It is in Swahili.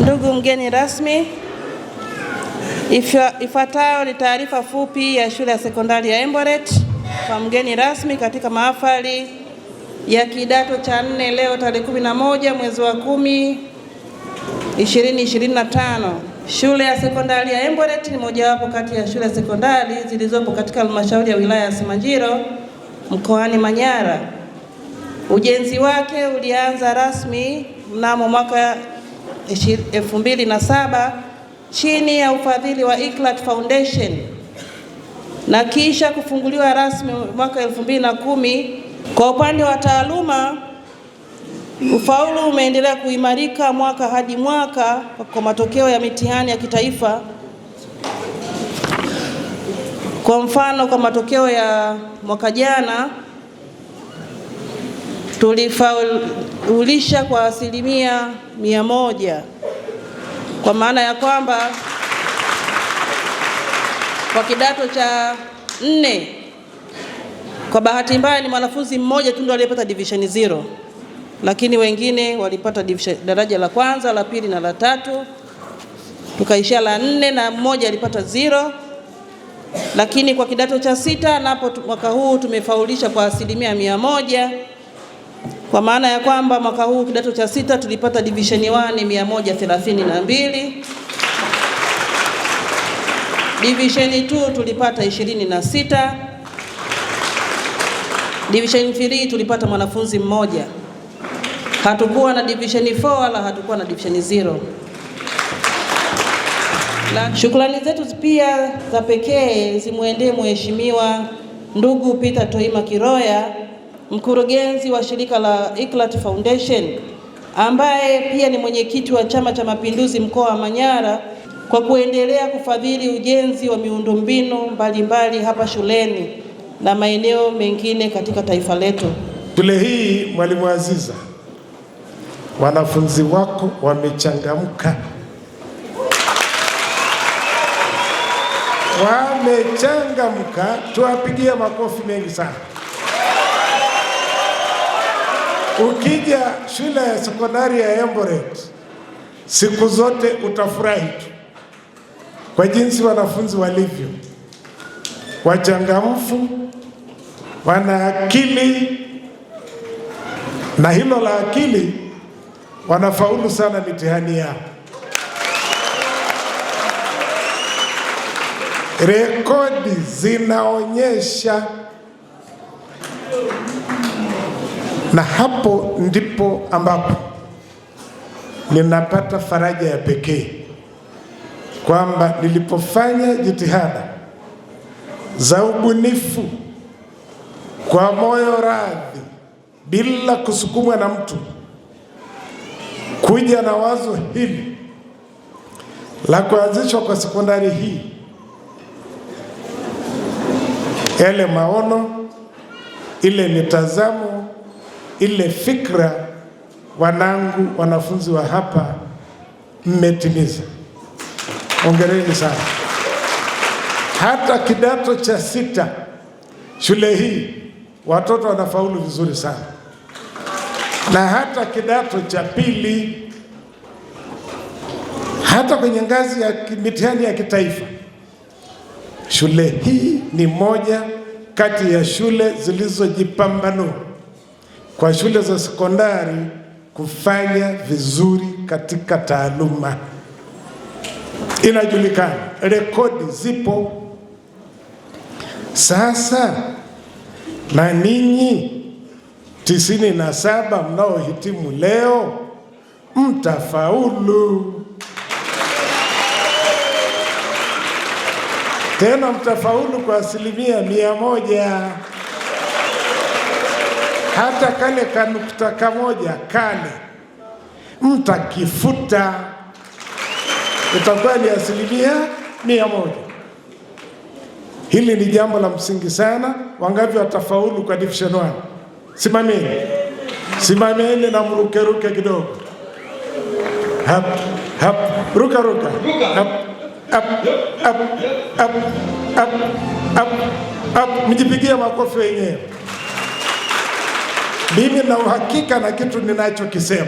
Ndugu mgeni rasmi, ifuatayo ni taarifa fupi ya shule ya sekondari ya Emboret kwa mgeni rasmi katika mahafali ya kidato cha 4 leo tarehe 11 mwezi wa 10 2025. Shule ya sekondari ya Emboret ni mojawapo kati ya shule sekondari zilizopo katika halmashauri ya wilaya ya Simanjiro mkoani Manyara. Ujenzi wake ulianza rasmi mnamo mwaka 2007 chini ya ufadhili wa Eclat Foundation na kisha kufunguliwa rasmi mwaka 2010. Kwa upande wa taaluma, ufaulu umeendelea kuimarika mwaka hadi mwaka kwa matokeo ya mitihani ya kitaifa. Kwa mfano, kwa matokeo ya mwaka jana tulifaulisha kwa 100%, kwa maana ya kwamba kwa kidato cha 4 kwa bahati mbaya ni mwanafunzi mmoja tu ndiye aliyepata division 0, lakini wengine walipata daraja la kwanza, la pili na la tatu, tukaishia la 4 na mmoja alipata 0. Lakini kwa kidato cha 6 napo mwaka huu tumefaulisha kwa 100%, kwa maana ya kwamba mwaka huu kidato cha 6 tulipata division 1 132, division 2 tulipata 26, division 3 tulipata mwanafunzi mmoja. Hatukuwa na division 4 wala hatukuwa na division 0. Shukrani zetu pia za pekee zimwendee Mheshimiwa ndugu Peter Toima Kiroya, mkurugenzi wa shirika la Eclat Foundation, ambaye pia ni mwenyekiti wa Chama cha Mapinduzi mkoa wa Manyara, kwa kuendelea kufadhili ujenzi wa miundombinu mbalimbali hapa shuleni na maeneo mengine katika taifa letu. Shule hii, Mwalimu Aziza, wanafunzi wako wamechangamka. Wamechangamka, tuwapigie makofi mengi sana. Ukija shule ya sekondari ya Emboret, siku zote utafurahi tu kwa jinsi wanafunzi walivyo wachangamfu, wana akili, na hilo la akili wanafaulu sana mitihani yao. Rekodi zinaonyesha, na hapo ndipo ambapo ninapata faraja ya pekee kwamba nilipofanya jitihada za ubunifu kwa moyo radhi bila kusukumwa na mtu, kuja na wazo hili la kuanzishwa kwa sekondari hii, yale maono, ile mitazamo, ile fikra, wanangu, wanafunzi wa hapa, mmetimiza. Hongereni sana. Hata kidato cha 6 shule hii watoto wanafaulu vizuri sana, na hata kidato cha 2, hata kwenye ngazi ya mitihani ya kitaifa, shule hii ni moja kati ya shule zilizojipambanua kwa shule za sekondari kufanya vizuri katika taaluma. Inajulikana, rekodi zipo. Sasa na ninyi 97 mnaohitimu leo mtafaulu. Tena mtafaulu kwa 100%. Hata kale kanukta kamoja kale mtakifuta, itakuwa ni 100%. Hili ni jambo la msingi sana. Wangapi watafaulu kwa division 1? Simameni. Simameni na mrukeruke kidogo. Hap, hap, ruka. Hap, hap, hap, hap, hap, hap, hap. Mjipigie makofi wenyewe. Mimi na uhakika na kitu ninachokisema.